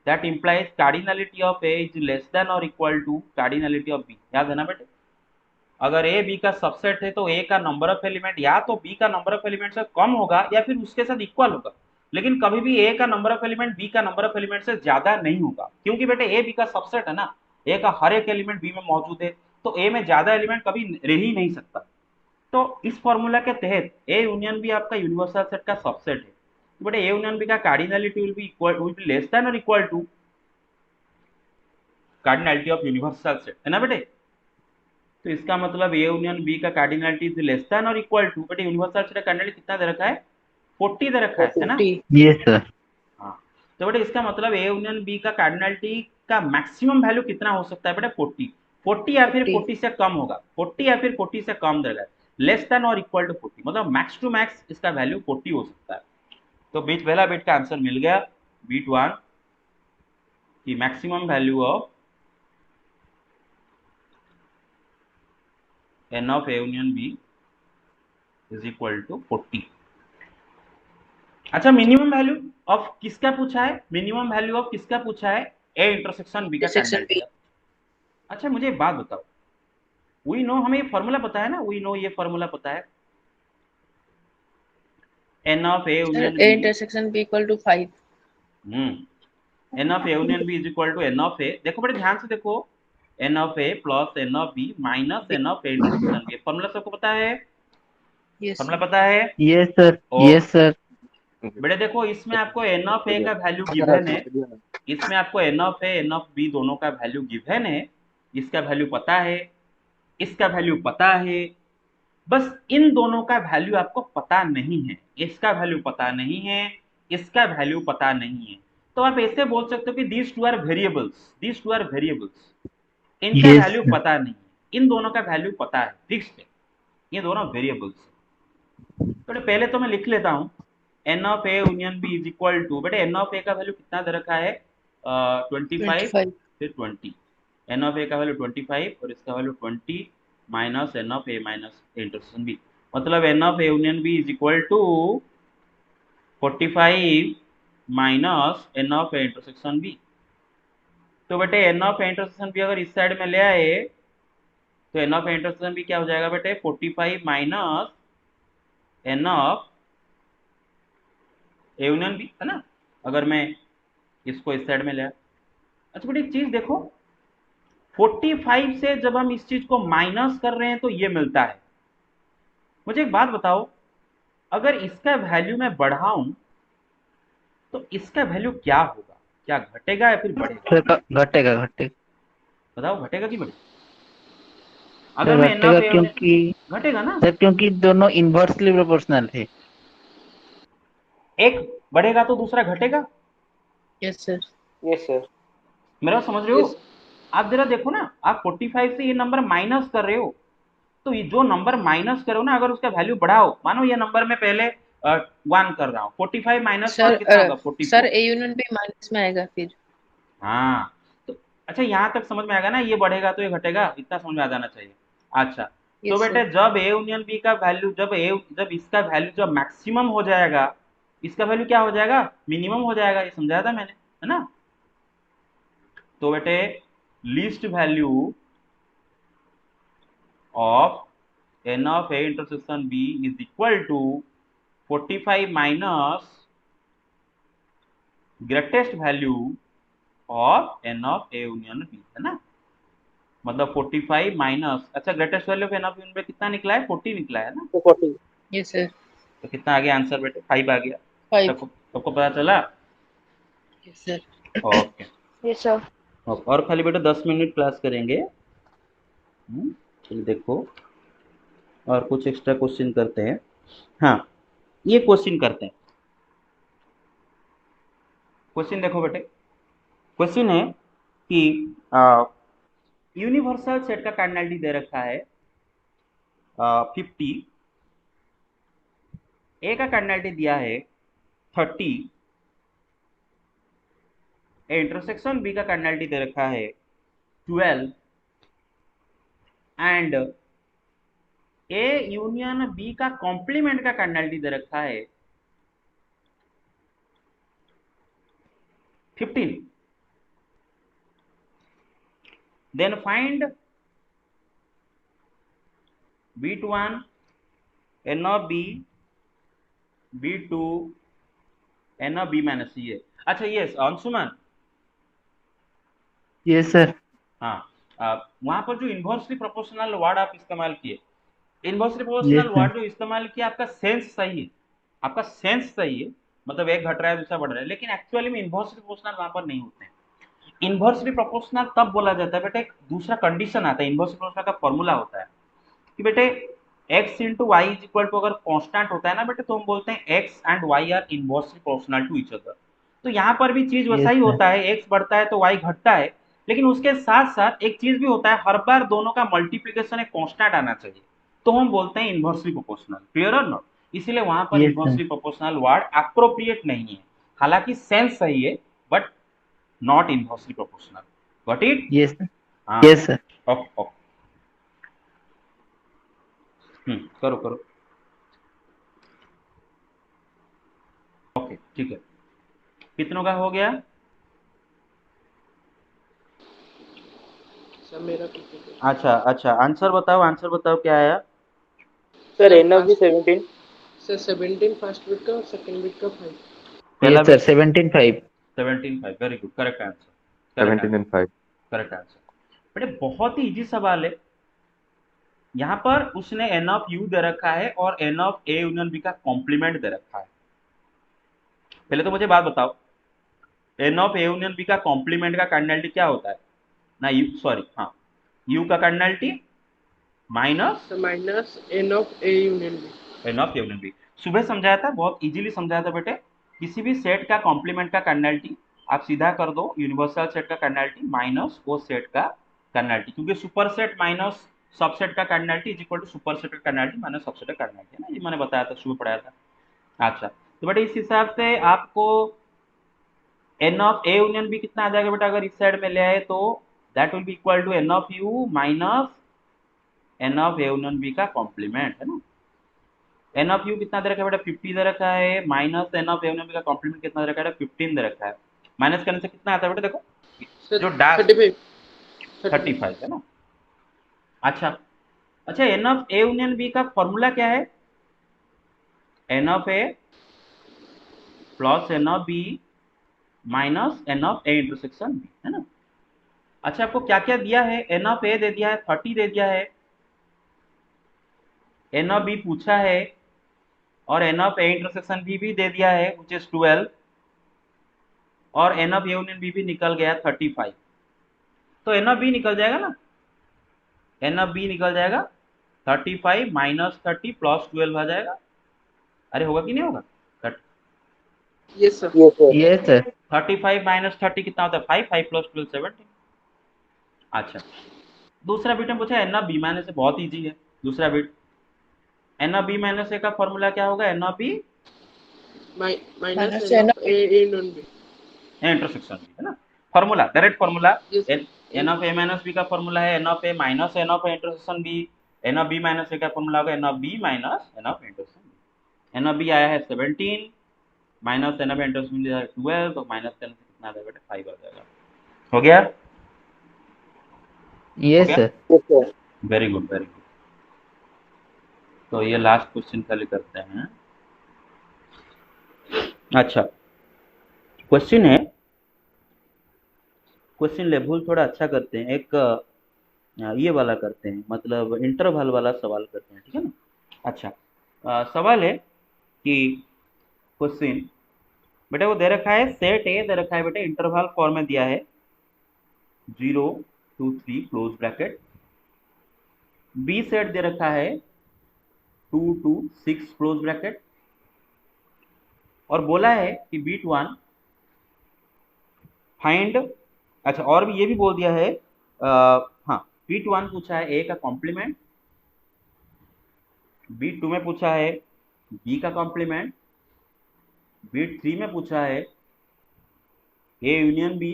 that implies cardinality of A is less than or equal to cardinality of B। याद है ना बेटे? अगर A B का सबसेट है तो A का नंबर ऑफ एलिमेंट या तो B का नंबर ऑफ एलिमेंट से कम होगा या फिर उसके साथ इक्वल होगा, लेकिन कभी भी A का नंबर ऑफ एलिमेंट B का नंबर ऑफ एलिमेंट से ज्यादा नहीं होगा, क्योंकि बेटे A B का सबसेट है ना, A का हर एक एलिमेंट B में मौजूद है, तो A में ज्यादा एलिमेंट कभी रह ही नहीं सकता। तो इस फॉर्मूला के तहत ए यूनियन बी आपका यूनिवर्सल सेट का सबसेट है, तो बेटे ए यूनियन बी का cardinality will be less than और equal to cardinality of universal set, है ना बेटे? तो इसका मतलब ए यूनियन बी का कार्डिनलिटी इज लेस देन और इक्वल टू, बेटे यूनिवर्सल सेट का कार्डिनलिटी कितना दे रखा है? 40 दे रखा है ना? 40। Yes sir. हाँ, तो बेटे इसका मतलब ए यूनियन बी का कार्डिनलिटी का मैक्सिमम वैल्यू कितना हो सकता है बेटे? 40। 40 या फिर 40। 40 से कम होगा, 40 या फिर 40 से कम देगा, लेस देन और इक्वल टू 40, मतलब मैक्स टू मैक्स इसका वैल्यू 40 हो सकता है। तो बीट पहला बीट का आंसर मिल गया, बीट 1 की maximum value of n of A union B is equal to 40। अच्छा मिनिमम वैल्यू ऑफ किसका पूछा है? मिनिमम वैल्यू ऑफ किसका पूछा है? ए इंटरसेक्शन बी का इंटरसेक्शन कार्डिनलिटी बी। का। अच्छा मुझे एक बात बताओ, वी नो, हमें ये फॉर्मूला पता है ना, वी नो ये फॉर्मूला पता है, n of A sir union A B, intersection B equal to 5। n of A union B is equal to n of A, देखो बड़े ध्यान से देखो, n of A plus n of B minus n of A intersection B, formula सबको पता है? Yes formula पता है? Yes sir. Yes okay sir. बेटे देखो इसमें आपको n of A का वैल्यू गिवन है, इसमें आपको n of A n of B दोनों का वैल्यू गिवन है, इसका वैल्यू पता है, इसका वैल्यू पता है, बस इन दोनों का वैल्यू आपको पता नहीं है, इसका वैल्यू पता नहीं है, इसका वैल्यू पता नहीं है। तो आप ऐसे बोल सकते हो कि these two are variables, these two are variables, इनका यस वैल्यू सर। पता नहीं है, इन दोनों का वैल्यू पता है, फिक्स्ड है, ये दोनों वेरिएबल्स। तो पहले तो मैं लिख लेता हूँ, N of A union B is equal to, बेटे एन ऑफ ए का वैल्यू कितना दे रखा है? 25 25। फिर 20, एन ऑफ ए का वैल्यू 25 और इसका value 20 minus N of A minus intersection B, मतलब n of A union B is equal to 45 minus N of A intersection B. तो बेटे N of A intersection B अगर इस side में ले आए तो n of A intersection B क्या हो जाएगा बेटे? 45 minus N of A union B, है ना, अगर मैं इसको इस साइड में ले आया। अच्छा बेटे एक चीज देखो, 45 से जब हम इस चीज को माइनस कर रहे हैं तो ये मिलता है। मुझे एक बात बताओ, अगर इसका वैल्यू मैं बढ़ाऊं तो इसका वैल्यू क्या होगा? क्या घटेगा या फिर बढ़ेगा? सर घटेगा घटेगा। बताओ घटेगा कि बढ़ेगा? अगर सर मैं एन ऑफ घटेगा ए, क्योंकि घटेगा ना, सर क्योंकि दोनों इनवर्सली प्रोपोर्शनल है। एक बढ़ेगा तो दूसरा घटेगा, यस सर। Yes sir. मेरा समझ रहे हो? आप जरा देखो ना, आप 45 से ये नंबर माइनस कर रहे हो, तो ये जो नंबर माइनस करो ना, अगर उसका वैल्यू बढ़ाओ, मानो ये नंबर मैं पहले 1 कर रहा हूँ, 45 माइनस 1 सर कितना होगा? Sir 44। A union B minus में आएगा फिर। हाँ, तो अच्छा यहाँ तक समझ में आएगा ना, ये बढ़ेगा तो ये घटेगा, इतना समझ में आ जाना चाहिए। अच्छा, तो यस सर। बेटे जब ए यूनियन बी का वैल्यू, जब इसका वैल्यू जब मैक्सिमम हो जाएगा, इसका वैल्यू क्या हो जाएगा? मिनिमम हो जाएगा, ये समझाया था मैंने, है ना? तो बेटे least value of n of A intersection B is equal to 45 minus greatest value of N of A union B, है ना। मतलब 45 माइनस, अच्छा greatest value of N of union B कितना निकला है, 40 निकला है ना। तो 40। Yes sir. तो कितना आ गया आंसर बेटे, 5 आ गया। 5। सबको सबको पता चला। Yes sir. Okay. Yes sir. और खाली बेटा 10 मिनट क्लास करेंगे। चलिए देखो, और कुछ एक्स्ट्रा क्वेश्चन करते हैं। हाँ, ये क्वेश्चन करते हैं। क्वेश्चन देखो बेटे, क्वेश्चन है कि यूनिवर्सल सेट का कार्डिनलिटी दे रखा है 50, ए का कार्डिनलिटी दिया है 30, इंटरसेक्शन बी का कार्डिनलिटी दे रखा है 12, एंड ए यूनियन बी का कॉम्प्लीमेंट का कार्डिनलिटी दे रखा है 15। Then find B21 n of b, B2 n of b minus c है। अच्छा यस अंशुमन, यस सर। हाँ, वहां पर जो इन्वर्सली प्रोपोर्शनल वर्ड आप इस्तेमाल किए, inversely yes proportional sir. Word जो इस्तेमाल किया, आपका सेंस सही है, आपका सेंस सही है। मतलब एक घट रहा है दूसरा बढ़ रहा है, लेकिन एक्चुअली में इन्वर्सली प्रोपोर्शनल वहां पर नहीं होते हैं। इन्वर्सली प्रोपोर्शनल तब बोला जाता है बेटे, एक दूसरा कंडीशन आता है। इन्वर्सली प्रोपोर्शनल का फॉर्मूला होता है कि बेटे x into Y is equal to, अगर कांस्टेंट होता है ना बेटे, तो हम बोलते हैं x and y are inversely proportional to each other. तो यहाँ पर भी चीज वैसा यस ही सर। होता है, x बढ़ता है तो y घटता है। लेकिन उसके साथ साथ एक चीज भी होता है, हर बार दोनों का मल्टीप्लीकेशन एक कांस्टेंट आना चाहिए, तो हम बोलते हैं इन्वर्सली प्रोपोर्शनल। क्लियर और नॉट? इसीलिए वहां पर yes sir. Inversely proportional word appropriate नहीं है। हालांकि सेंस सही है, but not inversely proportional. Got it? Yes sir. हाँ, यस सर। Okay okay. करो करो। ओके ठीक है, कितनों का हो गया? सर मेरा कितने पे? अच्छा अच्छा, आंसर बताओ, आंसर बताओ क्या आया। Sir sir N of B 17। Sir 17 first bit का और सेकंड बिट का 5। पहला yes sir, bit 17.5। 17.5, very good, correct answer, correct 17 answer, and 5. Correct answer. बेटे बहुत ही इजी सवाल है। यहाँ पर उसने एन ऑफ यू दे रखा है और N of A union B का कॉम्प्लीमेंट दे रखा है। पहले तो मुझे बात बताओ, N of A union B का कॉम्प्लीमेंट का कार्डिनलिटी क्या होता है ना, यू सॉरी, हाँ, यू का cardinality minus sir minus N of A union B. N of A union B. सुबह समझाया था, बहुत इजीली समझाया था बेटे। किसी भी सेट का कॉम्प्लीमेंट का कार्डिनलिटी आप सीधा कर दो यूनिवर्सल सेट का कार्डिनलिटी माइनस वो सेट का कार्डिनलिटी, क्योंकि सुपर सेट माइनस सबसेट का cardinality is equal to super set का कार्डिनलिटी माइनस सबसेट का कार्डिनलिटी, है ना। ये मैंने बताया था, सुबह पढ़ाया था। अच्छा, तो बेटे इस हिसाब से आपको N of A union B कितना आ जाएगा बेटा, अगर इस साइड में ले आए तो that will be equal to N of U minus N of A union B का कॉम्प्लीमेंट, है ना। एन ऑफ यू कितना दे रखा है बेटा, 50 दे रखा है, minus N of A union B का कॉम्प्लीमेंट कितना दे रखा है, 15 दे रखा है। माइनस करने से कितना आता है बेटा, देखो सर जो डैश 35। 35 है ना। अच्छा अच्छा, N of A union B का फॉर्मूला क्या है, N of A plus N of B minus N of A intersection B, है ना। अच्छा, आपको क्या क्या दिया है, एन ऑफ ए दे दिया है 30 दे दिया है, एन ऑफ बी पूछा है, और N of A intersection B भी दे दिया है विच इज 12, और N of A union B भी निकल गया 35। तो एन ऑफ बी निकल जाएगा ना, एन ऑफ बी निकल जाएगा 35 माइनस 30 प्लस 12 आ जाएगा। अरे होगा कि नहीं होगा? Yes sir. Yes sir. Yes sir. 35 minus 30 कितना होता है, 5, 5 प्लस 12 17। अच्छा, दूसरा बिट में पूछा एन ऑफ बी माइनस, बहुत इजी है। दूसरा bit n of B minus A का फॉर्मूला क्या होगा, n of B minus N of A union B. Intersection B, है ना। Formula, direct formula. Yes n of A minus B का formula है N of A minus N of A intersection B. N of B minus A का formula होगा n of B minus N of intersection B. N of B आया है 17 minus N of intersection B 12, तो minus 10 से कितना आ जाएगा बेटा, 5 आ जाएगा। हो गया? Yes sir. Yes sir. Very good, very good. तो ये लास्ट क्वेश्चन खाली करते हैं। अच्छा, क्वेश्चन है, क्वेश्चन लेवल थोड़ा अच्छा करते हैं, एक ये वाला करते हैं, मतलब इंटरवल वाला सवाल करते हैं, ठीक है ना। अच्छा, सवाल है कि क्वेश्चन बेटा वो दे रखा है, सेट ए दे रखा है बेटा, इंटरवल फॉर्म में दिया है 0 2 3 क्लोज ब्रैकेट, बी सेट दे रखा है 2 2 6 क्लोज ब्रैकेट, और बोला है कि बीट 1 फाइंड, अच्छा और भी ये भी बोल दिया है, हाँ बीट 1 पूछा है ए का कॉम्प्लीमेंट, बीट 2 में पूछा है बी का कॉम्प्लीमेंट, बीट 3 में पूछा है ए यूनियन बी,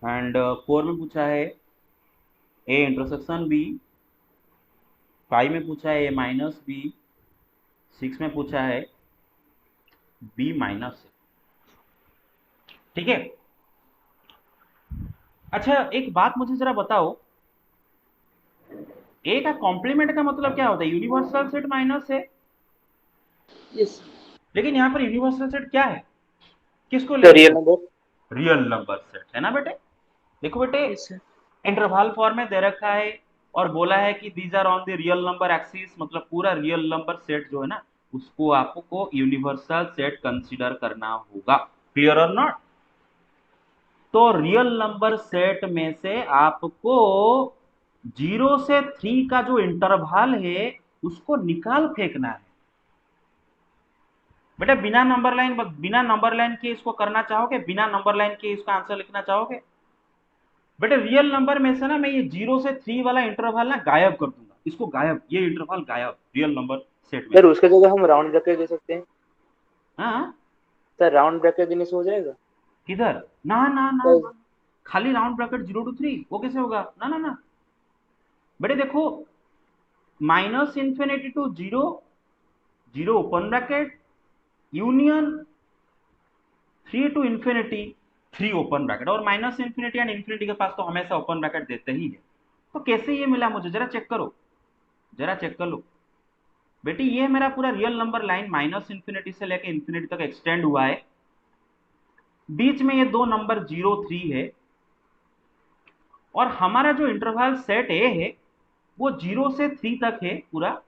एंड 4 में पूछा है ए इंटरसेक्शन बी, 5 में पूछा है ए माइनस बी, 6 में पूछा है बी माइनस, ठीक है। अच्छा एक बात मुझे जरा बताओ, ए का कॉम्प्लीमेंट का मतलब क्या होता है? यूनिवर्सल सेट माइनस है, यस लेकिन यहाँ पर यूनिवर्सल सेट क्या है, किसको तो ले real number, real number set है ना बेटे। देखो बेटे, यस सर। इंटरवल फॉर्म में दे रखा है और बोला है कि these are on the real number axis, मतलब पूरा रियल नंबर सेट जो है ना उसको आपको यूनिवर्सल सेट कंसीडर करना होगा, क्लियर और नॉट। तो रियल नंबर सेट में से आपको 0 से 3 का जो इंटरवल है उसको निकाल फेंकना है बेटा। बिना नंबर लाइन के इसको करना चाहोगे, बिना नंबर लाइन के इसका आंसर लिखना चाहोगे बेटा? रियल नंबर में से ना मैं ये 0 से 3 वाला इंटरवल ना गायब कर दूंगा, इसको गायब, ये इंटरवल गायब रियल नंबर सेट में। सर उसके जगह हम राउंड ब्रैकेट दे सकते हैं। हाँ सर राउंड ब्रैकेट देने से हो जाएगा? किधर? ना ना ना सर ना, खाली राउंड ब्रैकेट 0 to 3 वो कैसे होगा? ना ना ना बेटे देखो, minus infinity to 0 0 open bracket, union 3 to infinity 3 open bracket, और माइनस इंफिनिटी एंड इंफिनिटी के पास तो हमेशा ओपन ब्रैकेट देते ही है। तो कैसे ये मिला मुझे, जरा चेक करो, जरा चेक कर लो बेटी। ये मेरा पूरा real number line minus infinity से लेकर इंफिनिटी तक एक्सटेंड हुआ है, बीच में ये दो नंबर 0 3 है, और हमारा जो इंटरवल सेट ए है वो 0 से 3 तक है पूरा,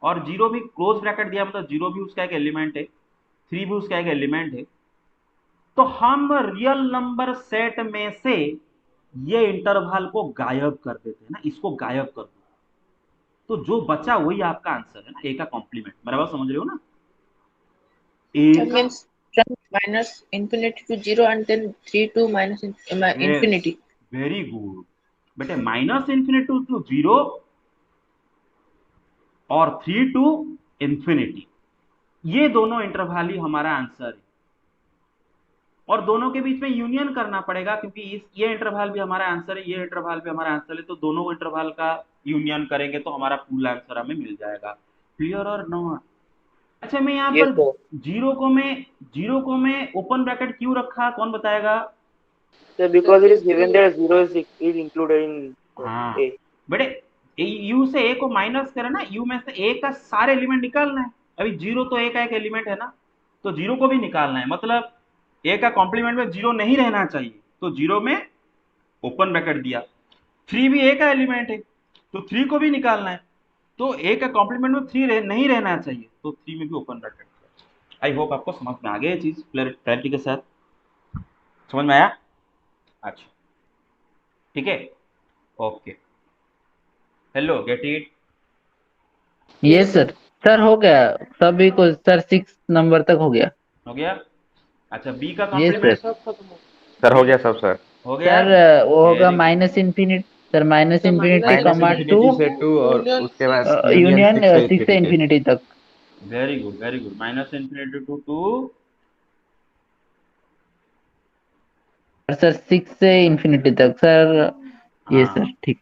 और 0 भी क्लोज ब्रैकेट दिया, मतलब 0 भी उसका एक एलिमेंट है, 3 भी उसका एक एलिमेंट है। तो हम रियल नंबर सेट में से ये इंटरवल को गायब कर देते हैं ना, इसको गायब कर दो, तो जो बचा वही आपका आंसर है ना, ए का कॉम्प्लीमेंट। मेरा बात समझ रहे हो ना? ए That का means from minus infinity to 0 and then 3 to minus infinity. Very good बेटे, माइनस इंफिनिटी टू 0 और 3 टू इंफिनिटी, ये दोनों इंटरवल ही हमारा आंसर है, और दोनों के बीच में यूनियन करना पड़ेगा, क्योंकि ये इंटरवल भी हमारा आंसर है, ये इंटरवल भी हमारा आंसर है, तो दोनों इंटरवल का यूनियन करेंगे तो हमारा फुल आंसर हमें मिल जाएगा, क्लियर और नॉट? अच्छा मैं यहाँ ये पर सर। जीरो को मैं ओपन ब्रैकेट क्यों रखा, कौन बताएगा? Sir because it is given that 0 is included in हाँ A. बेटे, यू से ए को माइनस करे ना, यू में से ए का सारे एलिमेंट निकालना है, अभी 0 तो ए का एक एलिमेंट है ना, तो 0 को भी निकालना है, मतलब ए का कॉम्प्लीमेंट में 0 नहीं रहना चाहिए, तो 0 में ओपन ब्रैकेट दिया। 3 भी ए का एलिमेंट है, तो 3 को भी निकालना है, तो ए का कॉम्प्लीमेंट में 3 नहीं रहना चाहिए, तो 3 में भी ओपन ब्रैकेट दिया। आई होप आपको समझ में आ गया ये चीज क्लैरिटी के साथ, समझ में आया? अच्छा ठीक है, ओके, हेलो गेट इट। ये सर हो गया सभी को सर, 6 नंबर तक हो गया। हो गया? अच्छा बी का ये कॉम्प्लीमेंट सब खत्म हो सर हो गया सब सर। हो गया? सर वो होगा very minus infinity sir, minus sir infinity minus कमा -∞ 2 इंफिनिटी से 2 और यूनियन उसके बाद 6 यूनियन यूनियन 6 से 6 से इंफिनिटी। इंफिनिटी तक। Very good, minus infinity to 2 sir 6 से इंफिनिटी तक सर, ये हाँ। सर ठीक।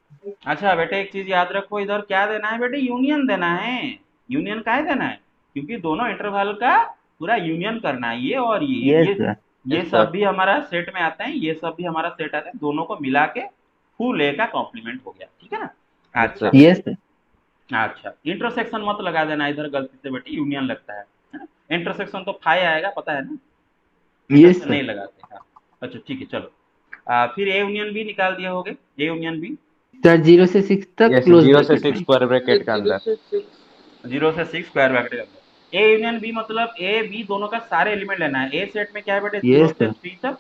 अच्छा बेटे एक चीज याद रखो, इधर क्या देना है बेटे? यूनियन देना है। यूनियन का है देना है, क्योंकि दोनों इंटरवल का पूरा यूनियन करना है, ये और ये ये सर ये Yes, सब sir. भी हमारा सेट में आते हैं, ये सब भी हमारा सेट आता है, दोनों को मिला के फुल ए का कॉम्प्लीमेंट हो गया, ठीक है ना? Yes, अच्छा sir. ये सर अच्छा, इंटरसेक्शन मत लगा देना इधर गलती से बेटे, यूनियन लगता है ना? इंटरसेक्शन तो फाइव आएगा, पता है ना? यस नहीं सर। लगाते। हाँ अच्छा ठीक है, चलो फिर ए यूनियन बी निकाल दिए होगे, ए यूनियन बी। सर 0 से 6 तक यस, क्लोज 0 से ब्रैकेट 6 में। स्क्वायर ब्रैकेट के जीरो अंदर। से सिक्स 0 से 6 स्क्वायर ब्रैकेट के अंदर। ए यूनियन बी मतलब ए बी दोनों का सारे एलिमेंट लेना है। ए सेट में क्या है बेटे? 0 यस से सर। 3 तक।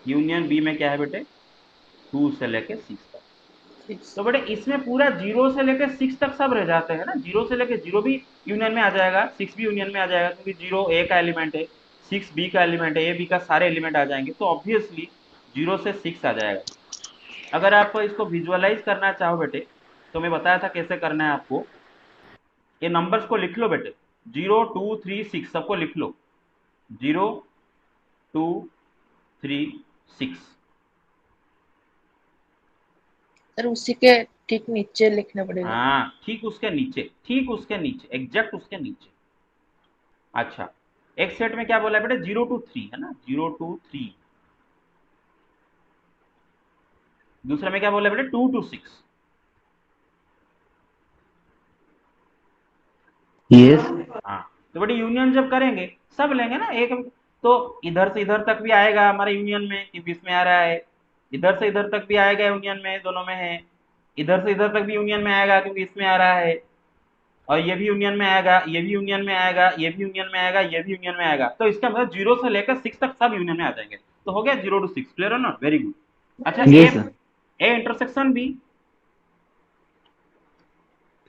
यूनियन बी में क्या है बेटे? 2 से लेके 6 तक। तो बेटे इसमें पूरा 0 से लेके 6 तक सब रह जाते हैं ना। 0 से लेके 0 भी यूनियन में आ जाएगा, 6 भी यूनियन में आ जाएगा, क्योंकि 0 ए का एलिमेंट है, 6 बी का एलिमेंट है, ए बी का सारे एलिमेंट आ जाएंगे, तो ऑब्वियसली 0 से 6 आ जाएगा। अगर आप इसको विजुअलाइज करना चाहो बेटे, तो मैं बताया था कैसे करना है आपको। ये नंबर्स को लिख लो बेटे, 0 2 3 6 सबको लिख लो। 0 2 3 6। सर उसी के ठीक नीचे लिखना पड़ेगा। हाँ ठीक उसके नीचे, ठीक उसके नीचे, एग्जैक्ट उसके नीचे। अच्छा एक सेट में क्या बोला है बेटे? 0 to 3 है ना, 0 to 3। दूसरे में क्या बोला है बेटे? 2 to 6। यस। हाँ तो बेटे यूनियन जब करेंगे सब लेंगे ना एक, तो इधर से इधर तक भी आएगा हमारे यूनियन में, क्योंकि इसमें आ रहा है। इधर से इधर तक भी आएगा यूनियन में, दोनों में है। इधर से इधर तक भी यूनियन में आएगा, क्योंकि इसमें आ रहा है। और ये भी यूनियन में आएगा, ये भी यूनियन में आएगा, ये भी यूनियन में आएगा, ये भी यूनियन में आएगा। तो इसका मतलब 0 से लेकर 6 तक सब यूनियन में आ जाएंगे। तो हो गया 0 to 6। क्लियर है ना? Very good. अच्छा yes sir. A intersection B.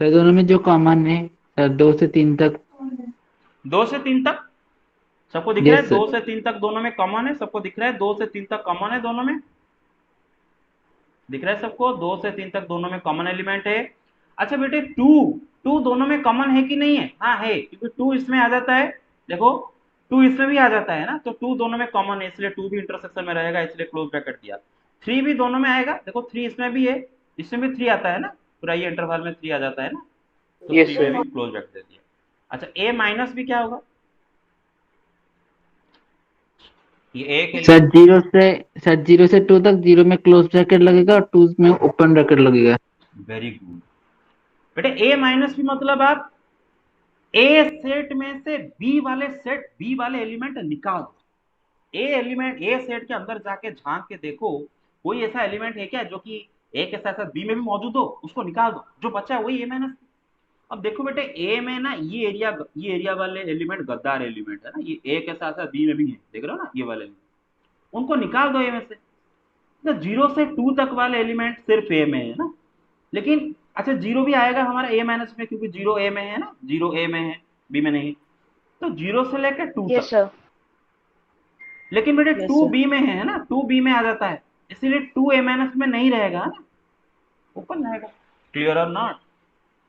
Sir दोनों में जो कॉमन है सर 2 से 3 तक। 2 से 3 तक सबको दिख रहा है। Yes 2 sir. से 3 तक दोनों में कॉमन है, सबको दिख रहा है। 2 से 3 तक कॉमन है दोनों में, दिख रहा है सबको। 2 से 3 तक दोनों में कॉमन एलिमेंट है। अच्छा बेटे 2 2 दोनों में कॉमन है कि नहीं है? हाँ है, क्योंकि 2 इसमें आ जाता है। देखो 2 इसमें भी आ जाता है ना, तो 2 दोनों में कॉमन है, इसलिए 2 भी इंटरसेक्शन में रहेगा, इसलिए क्लोज ब्रैकेट दिया। 3 भी दोनों में आएगा, देखो 3 इसमें भी है, इसमें भी 3 आता है ना, पूरा ये इंटरवल में 3 आ जाता है ना, तो Yes, 3 sir. में भी क्लोज ब्रैकेट दे दिया। अच्छा ए माइनस भी क्या होगा? ये ए के लिए सर 0 से 2 तक 0 में क्लोज ब्रैकेट लगेगा और 2 में ओपन ब्रैकेट लगेगा। वेरी गुड बेटे। ए माइनस भी मतलब आप ए सेट में से बी वाले एलिमेंट निकाल दो। ए एलिमेंट ए सेट के अंदर जाके झांक के देखो, कोई ऐसा एलिमेंट है क्या जो कि ए के साथ साथ बी में भी मौजूद हो, उसको निकाल दो, जो बचा है वही ए माइनस। अब देखो बेटे ए में ना ये एरिया वाले एलिमेंट गद्दार एलिमेंट है ना, ये ए के साथ साथ बी में भी है, देख रहे हो ना ये वाले एलिमेंट, उनको निकाल दो ए में से। तो 0 से 2 तक वाले एलिमेंट सिर्फ ए में है ना, लेकिन अच्छा 0 भी आएगा हमारा ए माइनस में, क्योंकि 0 ए में है ना, 0 ए में है, बी में नहीं। तो 0 से लेकर 2 Yes, तक। sir. लेकिन बेटे Yes, 2 sir. बी में है ना, 2 बी में आ जाता है, इसीलिए 2 ए माइनस में नहीं रहेगा ना, ओपन रहेगा। क्लियर और not?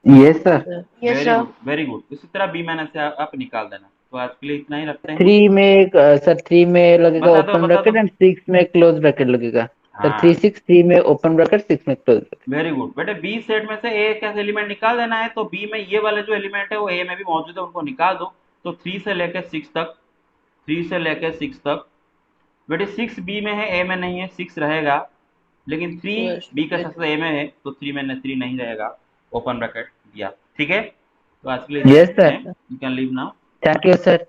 Yes sir. Yes, very sir. Good very good. इसी तरह बी माइनस से आप निकाल देना। तो आज के लिए इतना ही रखते हैं। 3 में सर 3 में लगेगा बता दो ओपन बता दो। ब्रैकेट एंड 6 में क्लोज ब्रैकेट लगेगा। सर हाँ 3 6 3 में ओपन ब्रैकेट 6 में क्लोज ब्रैकेट। वेरी गुड बेटे। बी सेट में से ए का एलिमेंट निकाल देना है, तो बी में ये वाले जो एलिमेंट है वो ए में भी मौजूद है, उनको निकाल दो। तो 3 से लेकर 6 तक, 3 से लेकर 6 तक बेटे 6 बी में है, ए में नहीं है, 6 रहेगा। लेकिन 3 बी के साथ ए में है, तो 3 में 3 नहीं रहेगा, ओपन ब्रैकेट दिया। ठीक है, तो आज के लिए yes sir. You can leave now. Thank you sir.